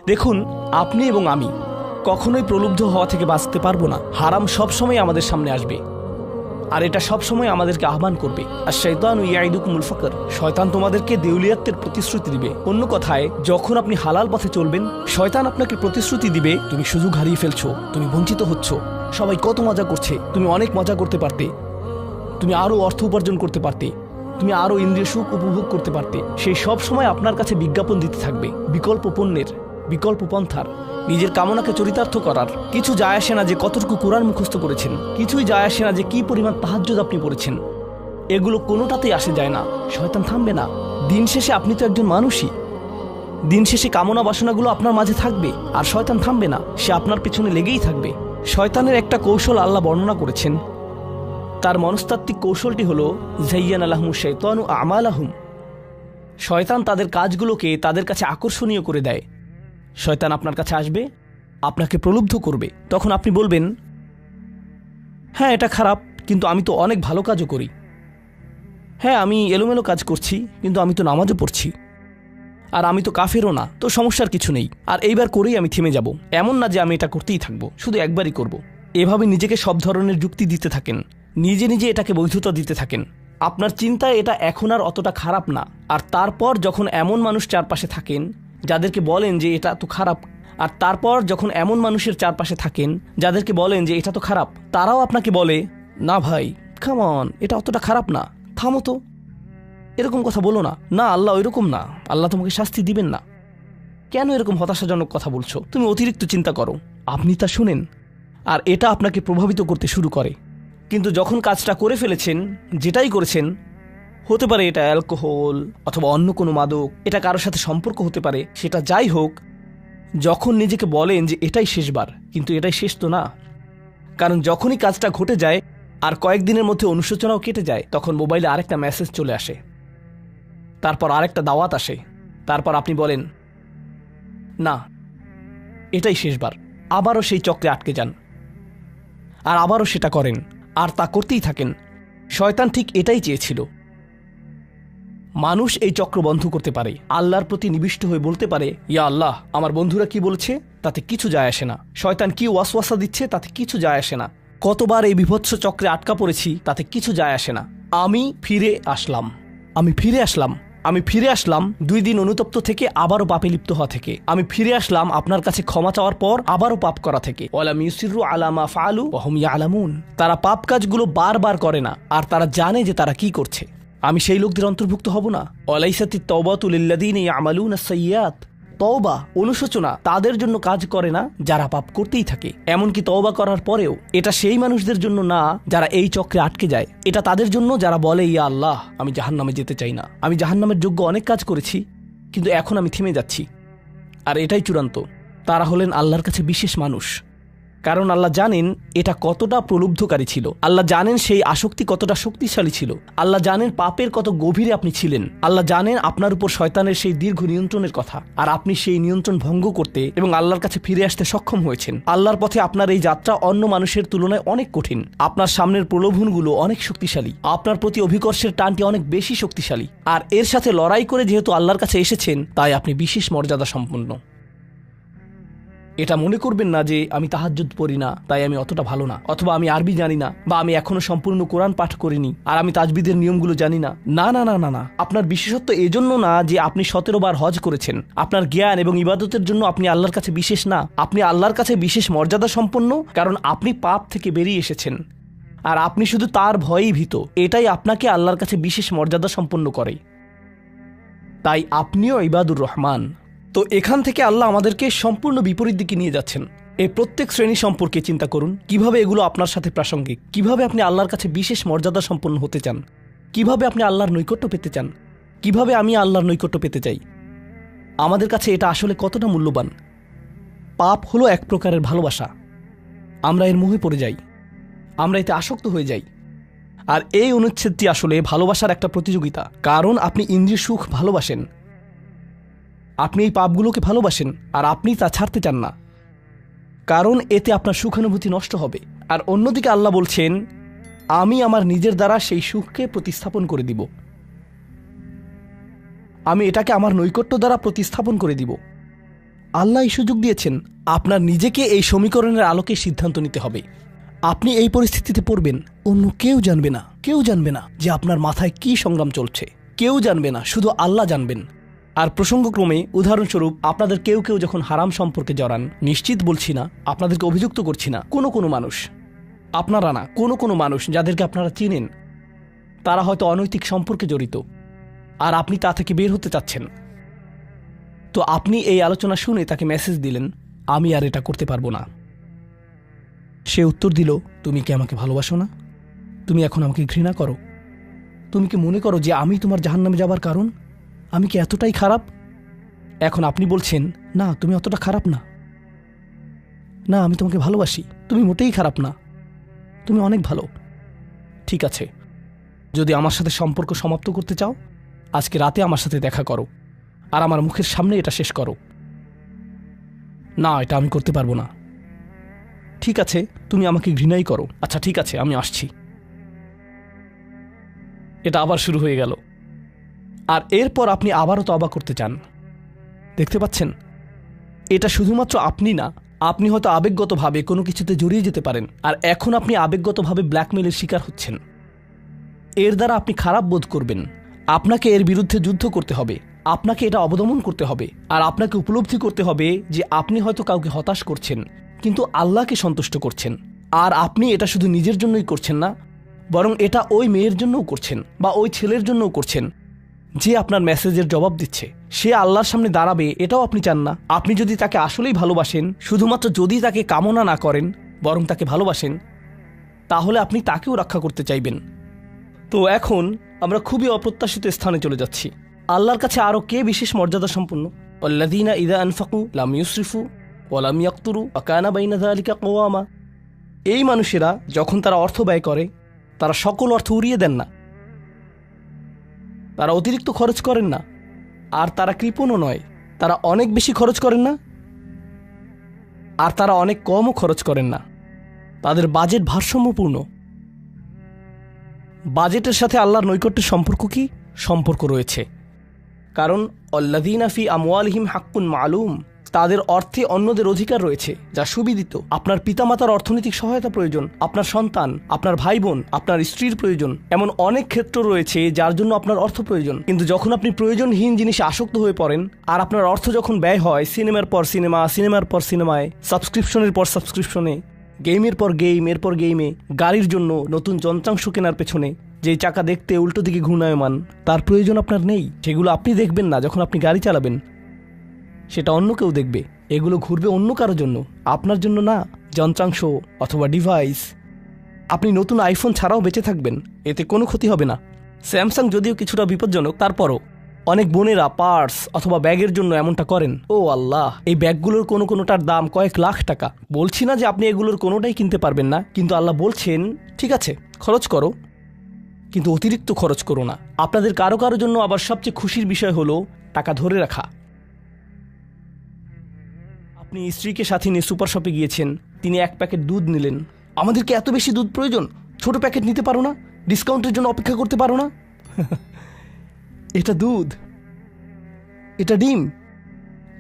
দেখুন, আপনি এবং আমি কখনোই প্রলুব্ধ হওয়া থেকে বাঁচতে পারবো না। হারাম সবসময় আমাদের সামনে আসবে, আর এটা সবসময় আমাদেরকে আহ্বান করবে। আর শয়তানু ইয়াইদুকুমুল ফাকর, শয়তান তোমাদেরকে দেউলিয়াতের প্রতিশ্রুতি দিবে। অন্য কথায়, যখন আপনি হালাল পথে চলবেন, শয়তান আপনাকে প্রতিশ্রুতি দিবে তুমি সুযোগ হারিয়ে ফেলছো, তুমি বঞ্চিত হচ্ছ, সবাই কত মজা করছে, তুমি অনেক মজা করতে পারতে, তুমি আরো অর্থ উপার্জন করতে পারতে, তুমি আরো ইন্দ্রিয় সুখ উপভোগ করতে পারতে। সেই সব সময় আপনার কাছে বিজ্ঞাপন দিতে থাকবে বিকল্প পণ্যের, বিকল্প পন্থার, নিজের কামনাকে চরিতার্থ করার। কিছু যায় আসে না যে কতটুকু কোরআন মুখস্থ করেছেন, কিছুই যায় আসে না যে কি পরিমাণ তাহাজ্জুদ আপনি পড়েছেন, এগুলো কোনোটাতেই আসে যায় না। শয়তান থামবে না। দিন শেষে আপনি তো একজন মানুষই, দিন শেষে কামনা বাসনাগুলো আপনার মাঝে থাকবে, আর শয়তান থামবে না, সে আপনার পেছনে লেগেই থাকবে। শয়তানের একটা কৌশল আল্লাহ বর্ণনা করেছেন। তার মনস্তাত্ত্বিক কৌশলটি হলো যায়্যানা লাহুমুশ শাইতানু আমালাহুম। শয়তান তাদের কাজগুলোকে তাদের কাছে আকর্ষণীয় করে দেয়। শয়তান আপনার কাছে আসবে, আপনাকে প্রলুব্ধ করবে। তখন আপনি বলবেন, হ্যাঁ এটা খারাপ, কিন্তু আমি তো অনেক ভালো কাজও করি। হ্যাঁ আমি এলোমেলো কাজ করছি, কিন্তু আমি তো নামাজও পড়ছি, আর আমি তো কাফেরও না, তো সমস্যার কিছু নেই। আর এইবার করেই আমি থেমে যাব, এমন না যে আমি এটা করতেই থাকবো, শুধু একবারই করব। এভাবে নিজেকে সব ধরনের যুক্তি দিতে থাকেন, নিজে নিজে এটাকে বৈধতা দিতে থাকেন। আপনার চিন্তায় এটা এখন আর অতটা খারাপ না। আর তারপর যখন এমন মানুষ চারপাশে থাকেন যাদেরকে বলেন যে এটা তো খারাপ, আর তারপর যখন এমন মানুষের চারপাশে থাকেন যাদেরকে বলেন যে এটা তো খারাপ, তারাও আপনাকে বলে, না ভাই কাম অন, এটা অতটা খারাপ না, থামো তো, এরকম কথা বলো না, না আল্লাহ ওইরকম না, আল্লাহ তোমাকে শাস্তি দিবেন না, কেন এরকম হতাশাজনক কথা বলছো, তুমি অতিরিক্ত চিন্তা করো। আপনি তা শুনেন, আর এটা আপনাকে প্রভাবিত করতে শুরু করে। কিন্তু যখন কাজটা করে ফেলেছেন, যেটাই করেছেন, হতে পারে এটা অ্যালকোহল অথবা অন্য কোনো মাদক, এটা কারোর সাথে সম্পর্ক হতে পারে, সেটা যাই হোক, যখন নিজেকে বলেন যে এটাই শেষবার, কিন্তু এটাই শেষ তো না। কারণ যখনই কাজটা ঘটে যায় আর কয়েকদিনের মধ্যে অনুশোচনাও কেটে যায়, তখন মোবাইলে আরেকটা মেসেজ চলে আসে, তারপর আরেকটা দাওয়াত আসে, তারপর আপনি বলেন না এটাই শেষবার, আবারও সেই চক্রে আটকে যান, আর আবারও সেটা করেন, আর তা করতেই থাকেন। শয়তান ঠিক এটাই চেয়েছিল। মানুষ এই চক্র বন্ধ করতে পারে, আল্লাহর প্রতি নিবিষ্ট হয়ে বলতে পারে, ইয়া আল্লাহ, আমার বন্ধুরা কি বলছে তাতে কিছু যায় আসে না, শয়তান কি ওয়াসওয়াসা দিচ্ছে তাতে কিছু যায় আসে না, কতবার এই বিভৎস চক্রে আটকা পড়েছি তাতে কিছু যায় আসে না। আমি ফিরে আসলাম, আমি ফিরে আসলাম, আমি ফিরে আসলাম 2 দিন অনুতপ্ত থেকে আবারও পাপে লিপ্ত হওয়া থেকে। আমি ফিরে আসলাম আপনার কাছে ক্ষমা চাওয়ার পর আবারও পাপ করা থেকে। ওয়ালাম ইউসিরু আলা মা ফাআলু ওয়া হুম ইয়ালামুন। তারা পাপ কাজগুলো বারবার করে না, আর তারা জানে যে তারা কি করছে। আমি সেই লোকদের অন্তর্ভুক্ত হব না। ওয়ালাইসাতিত তাওবাতু লিল্লাযিনা ইয়ামালুনা সাইয়্যাত। তওবা, অনুশোচনা তাদের জন্য কাজ করে না যারা পাপ করতেই থাকে। এমনকি তওবা করার পরেও এটা সেই মানুষদের জন্য না যারা এই চক্রে আটকে যায়। এটা তাদের জন্য যারা বলে, ইয়া আল্লাহ, আমি জাহান্নামে যেতে চাই না, আমি জাহান্নামের যোগ্য অনেক কাজ করেছি, কিন্তু এখন আমি থেমে যাচ্ছি। আর এটাই চূড়ান্ত। তারা হলেন আল্লাহর কাছে বিশেষ মানুষ, কারণ আল্লাহ জানেন এটা কতটা প্রলুব্ধকারী ছিল, আল্লাহ জানেন সেই আসক্তি কতটা শক্তিশালী ছিল, আল্লাহ জানেন পাপের কত গভীরে আপনি ছিলেন, আল্লাহ জানেন আপনার উপর শয়তানের সেই দীর্ঘ নিয়ন্ত্রণের কথা, আর আপনি সেই নিয়ন্ত্রণ ভঙ্গ করতে এবং আল্লাহর কাছে ফিরে আসতে সক্ষম হয়েছেন। আল্লাহর পথে আপনার এই যাত্রা অন্য মানুষের তুলনায় অনেক কঠিন। আপনার সামনের প্রলোভনগুলো অনেক শক্তিশালী, আপনার প্রতি অভিকর্ষের টানটি অনেক বেশি শক্তিশালী, আর এর সাথে লড়াই করে যেহেতু আল্লাহর কাছে এসেছেন, তাই আপনি বিশেষ মর্যাদা সম্পন্ন। এটা মনে করবেন না যে আমি তাহাজ্জুদ পড়ি না তাই আমি অতটা ভালো না, অথবা আমি আরবি জানি না, বা আমি এখনো সম্পূর্ণ কোরআন পাঠ করিনি, আর আমি তাজবিদের নিয়মগুলো জানি না। না না না না না, আপনার বিশেষত্ব এজন্য না যে আপনি 17 বার হজ করেছেন। আপনার জ্ঞান এবং ইবাদতের জন্য আপনি আল্লাহর কাছে বিশেষ না, আপনি আল্লাহর কাছে বিশেষ মর্যাদা সম্পন্ন, কারণ আপনি পাপ থেকে বেরিয়ে এসেছেন, আর আপনি শুধু তার ভয়েই ভীত। এটাই আপনাকে আল্লাহর কাছে বিশেষ মর্যাদা সম্পন্ন করে। তাই আপনিও ইবাদুর রহমান। তো এখান থেকে আল্লাহ আমাদেরকে সম্পূর্ণ বিপরীত দিকে নিয়ে যাচ্ছেন। এই প্রত্যেক শ্রেণী সম্পর্কে চিন্তা করুন, কিভাবে এগুলো আপনার সাথে প্রাসঙ্গিক, কিভাবে আপনি আল্লাহর কাছে বিশেষ মর্যাদা সম্পন্ন হতে চান, কিভাবে আপনি আল্লাহর নৈকট্য পেতে চান, কিভাবে আমি আল্লাহর নৈকট্য পেতে চাই। আমাদের কাছে এটা আসলে কতটা মূল্যবান। পাপ হলো এক প্রকারের ভালোবাসা। আমরা এর মোহে পড়ে যাই, আমরা এতে আসক্ত হয়ে যাই। আর এই অনুচ্ছেদটি আসলে ভালোবাসার একটা প্রতিযোগিতা, কারণ আপনি ইন্দ্রিয় সুখ ভালোবাসেন, আপনি এই পাপগুলোকে ভালোবাসেন, আর আপনি তা ছাড়তে চান না, কারণ এতে আপনার সুখানুভূতি নষ্ট হবে। আর অন্যদিকে আল্লাহ বলছেন, আমি আমার নিজের দ্বারা সেই সুখকে প্রতিস্থাপন করে দিব, আমি এটাকে আমার নৈকট্য দ্বারা প্রতিস্থাপন করে দিব। আল্লাহ এই সুযোগ দিয়েছেন। আপনার নিজেকে এই সমীকরণের আলোকে সিদ্ধান্ত নিতে হবে। আপনি এই পরিস্থিতিতে পড়বেন, অন্য কেউ জানবে না, কেউ জানবে না যে আপনার মাথায় কি সংগ্রাম চলছে, কেউ জানবে না, শুধু আল্লাহ জানবেন। আর প্রসঙ্গক্রমে উদাহরণস্বরূপ আপনাদের কেউ কেউ যখন হারাম সম্পর্কে জড়ান, নিশ্চিত বলছি না, আপনাদেরকে অভিযুক্ত করছি না, কোনো মানুষ, আপনারা না, কোনো মানুষ যাদেরকে আপনারা চিনেন, তারা হয়তো অনৈতিক সম্পর্কে জড়িত, আর আপনি তা থেকে বের হতে চাচ্ছেন। তো আপনি এই আলোচনা শুনে তাকে মেসেজ দিলেন, আমি আর এটা করতে পারবো না। সে উত্তর দিল, তুমি কি আমাকে ভালোবাসো না? তুমি এখন আমাকে ঘৃণা করো? তুমি কি মনে করো যে আমি তোমার জাহান্নামে যাবার কারণ? আমি কি এতটাই খারাপ? এখন আপনি বলছেন, না তুমি অতটা খারাপ না, না আমি তোমাকে ভালোবাসি, তুমি মোটেই খারাপ না, তুমি অনেক ভালো। ঠিক আছে, যদি আমার সাথে সম্পর্ক সমাপ্ত করতে চাও, আজকে রাতে আমার সাথে দেখা করো, আর আমার মুখের সামনে এটা শেষ করো। না, এটা আমি করতে পারবো না। ঠিক আছে, তুমি আমাকে ঘৃণাই করো, আচ্ছা ঠিক আছে, আমি আসছি। এটা আবার শুরু হয়ে গেল, আর এরপর আপনি আবারও তওবা করতে চান। দেখতে পাচ্ছেন, এটা শুধুমাত্র আপনি না, আপনি হয়তো আবেগগতভাবে কোনো কিছুতে জড়িয়ে যেতে পারেন, আর এখন আপনি আবেগগতভাবে ব্ল্যাকমেলের শিকার হচ্ছেন। এর দ্বারা আপনি খারাপ বোধ করবেন। আপনাকে এর বিরুদ্ধে যুদ্ধ করতে হবে, আপনাকে এটা অবদমন করতে হবে, আর আপনাকে উপলব্ধি করতে হবে যে আপনি হয়তো কাউকে হতাশ করছেন, কিন্তু আল্লাহকে সন্তুষ্ট করছেন। আর আপনি এটা শুধু নিজের জন্যই করছেন না, বরং এটা ওই মেয়ের জন্যও করছেন, বা ওই ছেলের জন্যও করছেন যে আপনার মেসেজের জবাব দিচ্ছে। সে আল্লাহর সামনে দাঁড়াবে এটাও আপনি চান না। আপনি যদি তাকে আসলেই ভালোবাসেন, শুধুমাত্র যদি তাকে কামনা না করেন, বরং তাকে ভালোবাসেন, তাহলে আপনি তাকেও রক্ষা করতে চাইবেন। তো এখন আমরা খুবই অপ্রত্যাশিত স্থানে চলে যাচ্ছি। আল্লাহর কাছে আরও কে বিশেষ মর্যাদা সম্পন্ন? আল্লাযীনা ইযা আনফাকু লাম ইউসরিফু ওয়া লাম ইয়াকতুরু ওয়া কানা বাইনা যালিকা কওয়ামা। এই মানুষেরা যখন তারা অর্থ ব্যয় করে, তারা সকল অর্থ উড়িয়ে দেন না, তারা অতিরিক্ত খরচ করেন না, আর তারা কৃপণও নয়। তারা অনেক বেশি খরচ করেন না, আর তারা অনেক কমও খরচ করেন না। তাদের বাজেট ভারসাম্যপূর্ণ। বাজেটের সাথে আল্লাহর নৈকট্যের সম্পর্ক কি? সম্পর্ক রয়েছে, কারণ আল্লাযীনা ফি আমওয়ালিহিম হাক্কুন মালুম, তাদের অর্থে অন্যদের অধিকার রয়েছে যা সুবিদিত। আপনার পিতামাতার অর্থনৈতিক সহায়তা প্রয়োজন, আপনার সন্তান, আপনার ভাই বোন, আপনার স্ত্রীর প্রয়োজন, এমন অনেক ক্ষেত্র রয়েছে যার জন্য আপনার অর্থ প্রয়োজন। কিন্তু যখন আপনি প্রয়োজনহীন জিনিসে আসক্ত হয়ে পড়েন, আর আপনার অর্থ যখন ব্যয় হয় সিনেমার পর সিনেমা, সিনেমার পর সিনেমায়, সাবস্ক্রিপশনের পর সাবস্ক্রিপশনে, গেমের পর গেম, এরপর গেমে, গাড়ির জন্য নতুন যন্ত্রাংশ কেনার পেছনে, যেই চাকা দেখতে উল্টো দিকে ঘূর্ণায়মান, তার প্রয়োজন আপনার নেই। সেগুলো আপনি দেখবেন না যখন আপনি গাড়ি চালাবেন, সেটা অন্য কেউ দেখবে। এগুলো ঘুরবে অন্য কারোর জন্য, আপনার জন্য না। যন্ত্রাংশ অথবা ডিভাইস। আপনি নতুন আইফোন ছাড়াও বেঁচে থাকবেন, এতে কোনো ক্ষতি হবে না। স্যামসাং যদিও কিছুটা বিপজ্জনক, তারপরও অনেক বোনেরা পার্স অথবা ব্যাগের জন্য এমনটা করেন। ও আল্লাহ, এই ব্যাগগুলোর কোনোটার দাম কয়েক লাখ টাকা। বলছি না যে আপনি এগুলোর কোনোটাই কিনতে পারবেন না, কিন্তু আল্লাহ বলছেন ঠিক আছে খরচ করো, কিন্তু অতিরিক্ত খরচ করো না। আপনাদের কারো কারো জন্য আবার সবচেয়ে খুশির বিষয় হলো টাকা ধরে রাখা। আপনি স্ত্রীকে সাথে নিয়ে সুপার শপে গিয়েছেন, তিনি এক প্যাকেট দুধ নিলেন। আমাদেরকে এত বেশি দুধ প্রয়োজন, ছোট প্যাকেট নিতে পারো না? ডিসকাউন্টের জন্য অপেক্ষা করতে পারো না? এটা দুধ, এটা ডিম,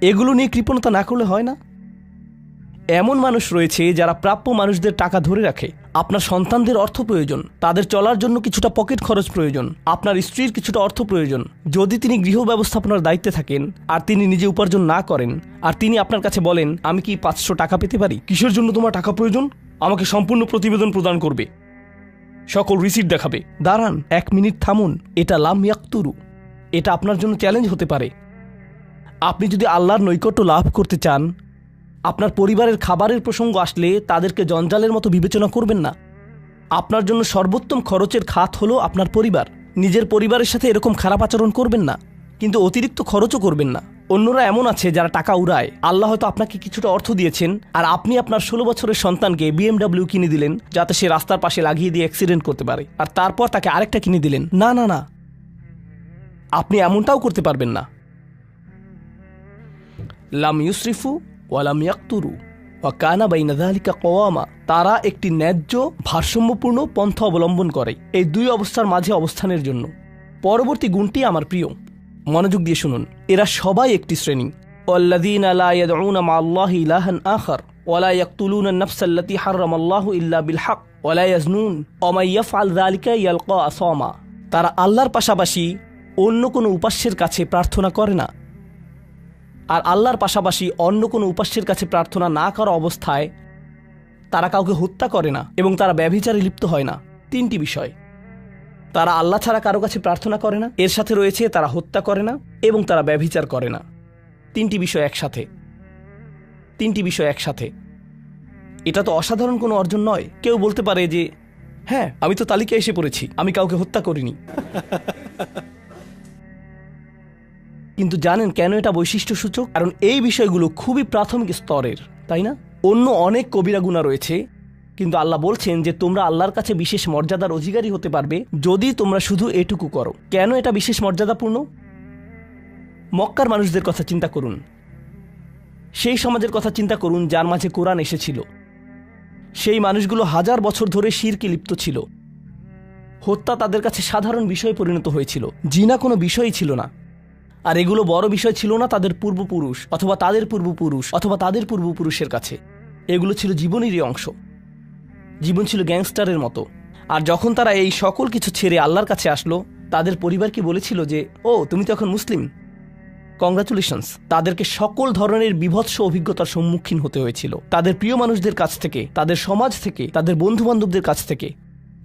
এগুলো নিয়ে কৃপণতা না করলে হয় না? এমন মানুষ রয়েছে যারা প্রাপ্য মানুষদের টাকা ধরে রাখে। আপনার সন্তানদের অর্থ প্রয়োজন, তাদের চলার জন্য কিছুটা পকেট খরচ প্রয়োজন, আপনার স্ত্রীর কিছুটা অর্থ প্রয়োজন। যদি তিনি গৃহ ব্যবস্থাপনার দায়িত্বে থাকেন আর তিনি নিজে উপার্জন না করেন, আর তিনি আপনার কাছে বলেন আমি কি 500 টাকা পেতে পারি? কিসের জন্য তোমার টাকা প্রয়োজন? আমাকে সম্পূর্ণ প্রতিবেদন প্রদান করবে, সকল রিসিট দেখাবে। দাঁড়ান, 1 মিনিট থামুন। এটা লাম ইয়াকতুরু, এটা আপনার জন্য চ্যালেঞ্জ হতে পারে। আপনি যদি আল্লাহর নৈকট্য লাভ করতে চান, আপনার পরিবারের খাবারের প্রসঙ্গ আসলে তাদেরকে জঞ্জালের মতো বিবেচনা করবেন না। আপনার জন্য সর্বোত্তম খরচের খাত হলো আপনার পরিবার। নিজের পরিবারের সাথে এরকম খারাপ আচরণ করবেন না, কিন্তু অতিরিক্ত খরচও করবেন না। অন্যরা এমন আছে যারা টাকা উড়ায়। আল্লাহ হয়তো আপনাকে কিছুটা অর্থ দিয়েছেন, আর আপনি আপনার 16 বছরের সন্তানকে BMW কিনে দিলেন যাতে সে রাস্তার পাশে লাগিয়ে দিয়ে অ্যাক্সিডেন্ট করতে পারে, আর তারপর তাকে আরেকটা কিনে দিলেন। না না না, আপনি এমনটাও করতে পারবেন না। লাম ইউসরিফু ওয়ালাম ইয়াকতুরু ওয়া কানা বাইনা যালিকা কওয়ামা। তারা একটি ন্যায্য ভারসাম্যপূর্ণ পন্থা অবলম্বন করে এই দুই অবস্থার মাঝে অবস্থানের জন্য। পরবর্তী গুণটি আমার প্রিয়, মনোযোগ দিয়ে শুনুন। এরা সবাই একটি শ্রেণী, ওয়াল্লাযীনা লা ইয়াদউনা মা'আল্লাহি ইলাহান আখার ওয়া লা ইয়াকতুলুনা আন-নাফসা আল্লাতী হারামাল্লাহু ইল্লা বিল হক ওয়া লা ইয়াজনুন ওয়া মান ইয়াফআল যালিকা ইয়ালকা আসামা। তারা আল্লাহর পাশাপাশি অন্য কোনো উপাস্যের কাছে প্রার্থনা করে না, আর আল্লাহর পাশাপাশি অন্য কোনো উপাস্যের কাছে প্রার্থনা না করা অবস্থায় তারা কাউকে হত্যা করে না এবং তারা ব্যভিচারে লিপ্ত হয় না। তিনটি বিষয়, তারা আল্লাহ ছাড়া কারো কাছে প্রার্থনা করে না, এর সাথে রয়েছে তারা হত্যা করে না এবং তারা ব্যভিচার করে না। তিনটি বিষয় একসাথে, তিনটি বিষয় একসাথে। এটা তো অসাধারণ কোনো অর্জন নয়। কেউ বলতে পারে যে হ্যাঁ, আমি তো তালিকায় এসে পড়েছি, আমি কাউকে হত্যা করিনি। কিন্তু জানেন কেন এটা বৈশিষ্ট্যসূচক? কারণ এই বিষয়গুলো খুবই প্রাথমিক স্তরের, তাই না? অন্য অনেক কবিরা গুনাহ রয়েছে, কিন্তু আল্লাহ বলছেন যে তোমরা আল্লাহর কাছে বিশেষ মর্যাদার অধিকারী হতে পারবে যদি তোমরা শুধু এটুকু করো। কেন এটা বিশেষ মর্যাদাপূর্ণ? মক্কার মানুষদের কথা চিন্তা করুন, সেই সমাজের কথা চিন্তা করুন যার মাঝে কোরআন এসেছিল। সেই মানুষগুলো হাজার বছর ধরে শিরকে লিপ্ত ছিল। হত্যা তাদের কাছে সাধারণ বিষয়ে পরিণত হয়েছিল, জিনা কোনো বিষয়ই ছিল না। আর এগুলো বড় বিষয় ছিল না তাদের পূর্বপুরুষ অথবা তাদের পূর্বপুরুষ অথবা তাদের পূর্বপুরুষের কাছে। এগুলো ছিল জীবনেরই অংশ। জীবন ছিল গ্যাংস্টারের মতো। আর যখন তারা এই সকল কিছু ছেড়ে আল্লাহর কাছে আসলো, তাদের পরিবারকে বলেছিল যে ও তুমি তো এখন মুসলিম, কংগ্রাচুলেশনস। তাদেরকে সকল ধরনের বিভৎস অভিজ্ঞতার সম্মুখীন হতে হয়েছিল, তাদের প্রিয় মানুষদের কাছ থেকে, তাদের সমাজ থেকে, তাদের বন্ধু বান্ধবদের কাছ থেকে,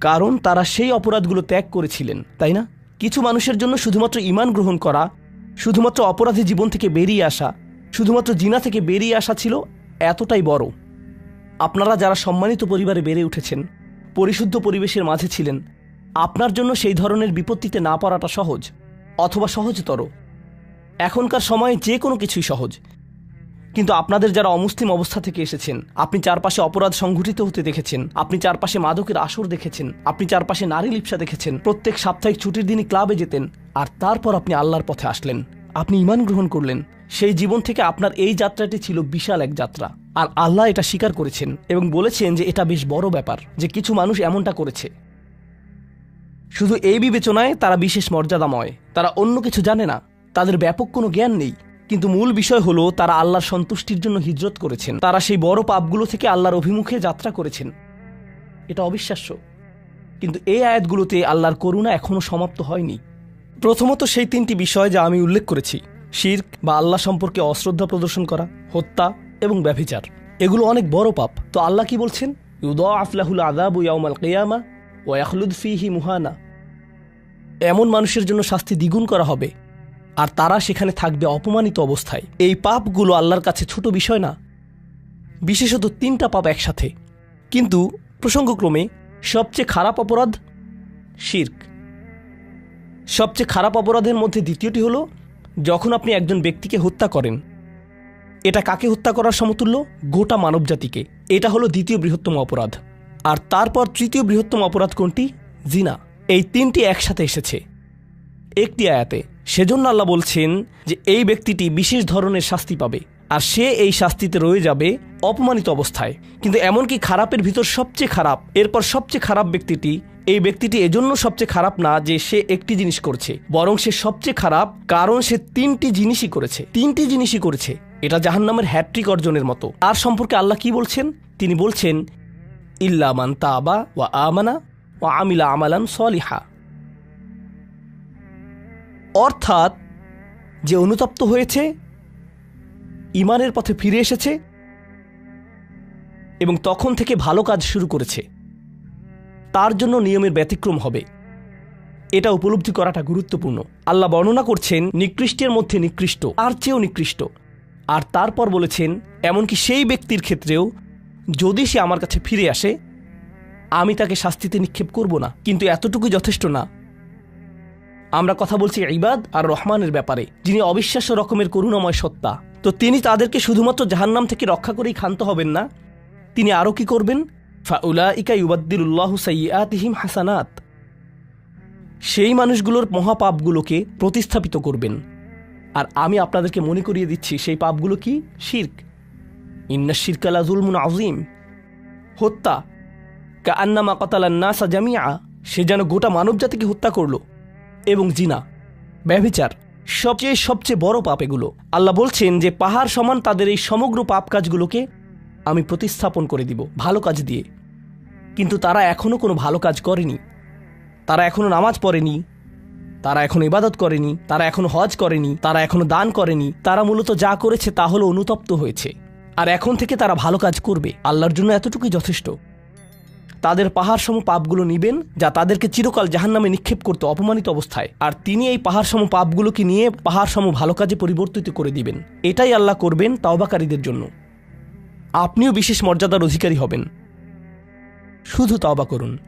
কারণ তারা সেই অপরাধগুলো ত্যাগ করেছিলেন, তাই না? কিছু মানুষের জন্য শুধুমাত্র ঈমান গ্রহণ করা, শুধুমাত্র অপরাধী জীবন থেকে বেরিয়ে আসা, শুধুমাত্র জিনা থেকে বেরিয়ে আসা ছিল এতটাই বড়। আপনারা যারা সম্মানিত পরিবারে বেড়ে উঠেছেন, পরিশুদ্ধ পরিবেশের মাঝে ছিলেন, আপনার জন্য সেই ধরনের বিপত্তিতে না পড়াটা সহজ অথবা সহজতর। এখনকার সময়ে যে কোনো কিছুই সহজ। কিন্তু আপনাদের যারা অমুসলিম অবস্থা থেকে এসেছেন, আপনি চারপাশে অপরাধ সংঘটিত হতে দেখেছেন, আপনি চারপাশে মাদকের আসর দেখেছেন, আপনি চারপাশে নারী লিপ্সা দেখেছেন, প্রত্যেক সাপ্তাহিক ছুটির দিনই ক্লাবে যেতেন, আর তারপর আপনি আল্লাহর পথে আসলেন, আপনি ঈমান গ্রহণ করলেন। সেই জীবন থেকে আপনার এই যাত্রাটি ছিল বিশাল এক যাত্রা, আর আল্লাহ এটা স্বীকার করেছেন এবং বলেছেন যে এটা বেশ বড় ব্যাপার যে কিছু মানুষ এমনটা করেছে। শুধু এই বিবেচনায় তারা বিশেষ মর্যাদাময়, তারা অন্য কিছু জানে না, তাদের ব্যাপক কোনো জ্ঞান নেই। কিন্তু মূল বিষয় হলো তারা আল্লাহর সন্তুষ্টির জন্য হিজরত করেছেন, তারা সেই বড় পাপগুলো থেকে আল্লাহর অভিমুখে যাত্রা করেছেন। এটা অবিশ্বাস্য। কিন্তু এই আয়াতগুলোতে আল্লাহর করুণা এখনও সমাপ্ত হয়নি। প্রথমত সেই তিনটি বিষয় যা আমি উল্লেখ করেছি, শিরক বা আল্লাহ সম্পর্কে অশ্রদ্ধা প্রদর্শন করা, হত্যা এবং ব্যভিচার, এগুলো অনেক বড় পাপ। তো আল্লাহ কি বলছেন? ইউদাআফ লাহুল আযাবু ইয়াউমাল কিয়ামা ওয়া ইয়াখলুদ ফীহি মুহানা। এমন মানুষের জন্য শাস্তি দ্বিগুণ করা হবে, আর তারা সেখানে থাকবে অপমানিত অবস্থায়। এই পাপগুলো আল্লাহর কাছে ছোট বিষয় না, বিশেষত তিনটা পাপ একসাথে। কিন্তু প্রসঙ্গক্রমে সবচেয়ে খারাপ অপরাধ শিরক। সবচেয়ে খারাপ অপরাধের মধ্যে দ্বিতীয়টি হলো যখন আপনি একজন ব্যক্তিকে হত্যা করেন। এটা কাকে হত্যা করার সমতুল্য? গোটা মানবজাতিকে। এটা হলো দ্বিতীয় বৃহত্তম অপরাধ। আর তারপর তৃতীয় বৃহত্তম অপরাধ কোনটি? জিনা। এই তিনটি একসাথে এসেছে একটি আয়াতে। সেজন্য আল্লাহ বলছেন যে এই ব্যক্তিটি বিশেষ ধরনের শাস্তি পাবে, আর সে এই শাস্তিতে রয়ে যাবে অপমানিত অবস্থায়। কিন্তু এমনকি খারাপের ভিতর সবচেয়ে খারাপ, এরপর সবচেয়ে খারাপ ব্যক্তিটি, এই ব্যক্তিটি এজন্য সবচেয়ে খারাপ না যে সে একটি জিনিস করছে, বরং সে সবচেয়ে খারাপ কারণ সে তিনটি জিনিসই করেছে। এটা জাহান্নামের হ্যাট্রিক অর্জনের মতো। আর সম্পর্কে আল্লাহ কি বলছেন? তিনি বলছেন ইল্লা মান তাবা ওয়া আমানা ওয়া আমিলা আমালান সলিহা। অর্থাৎ যে অনুতপ্ত হয়েছে, ঈমানের পথে ফিরে এসেছে এবং তখন থেকে ভালো কাজ শুরু করেছে, তার জন্য নিয়মের ব্যতিক্রম হবে। এটা উপলব্ধি করাটা গুরুত্বপূর্ণ। আল্লাহ বর্ণনা করছেন নিকৃষ্টের মধ্যে নিকৃষ্ট, আর চেয়েও নিকৃষ্ট। আর তারপর বলেছেন এমনকি সেই ব্যক্তির ক্ষেত্রেও যদি সে আমার কাছে ফিরে আসে, আমি তাকে শাস্তিতে নিক্ষেপ করব না। কিন্তু এতটুকু যথেষ্ট না। আমরা কথা বলছি ইবাদ আর রহমানের ব্যাপারে, যিনি অবিশ্বাস্য রকমের করুণাময় সত্তা। তো তিনি তাদেরকে শুধুমাত্র জাহান্নাম থেকে রক্ষা করেই ক্ষান্ত হবেন না, তিনি আরও কি করবেন? ফাউলাইকা ইউবাদদিলুল্লাহু সাইয়্যাতিহিম হাসানাত। সেই মানুষগুলোর মহাপাপগুলোকে প্রতিস্থাপিত করবেন। আর আমি আপনাদেরকে মনে করিয়ে দিচ্ছি সেই পাপগুলো কি? শিরক। ইন্নাশ শিরকা লাযুলমুন আযীম। হত্যা, কাআন্নামা কাতালান নাসা জামিআ, সে যেন গোটা মানবজাতিকে হত্যা করলো। এবং জিনা, ব্যভিচার, সবচেয়ে বড় পাপ এগুলো। আল্লাহ বলছেন যে পাহাড় সমান তাদের এই সমগ্র পাপ কাজগুলোকে আমি প্রতিস্থাপন করে দিব ভালো কাজ দিয়ে। কিন্তু তারা এখনো কোনো ভালো কাজ করেনি, তারা এখনো নামাজ পড়েনি, তারা এখনো ইবাদত করেনি, তারা এখনো হজ করেনি, তারা এখনো দান করেনি। তারা মূলত যা করেছে তা হলো অনুতপ্ত হয়েছে। আর এখন থেকে তারা ভালো কাজ করবে, আল্লাহর জন্য এতটুকুই যথেষ্ট। তাদের পাহাড় সম পাপগুলো নিবেন, যা তাদেরকে চিরকাল জাহান্নামে নিক্ষেপ করতে অপমানিত অবস্থায়, আর তিনি এই পাহাড় সম পাপগুলোকে নিয়ে পাহাড় সম ভালো কাজে পরিবর্তিত করে দিবেন। এটাই আল্লাহ করবেন তাওবাকারীদের জন্য। আপনিও বিশেষ মর্যাদার অধিকারী হবেন। শুধু তাওবা করুন।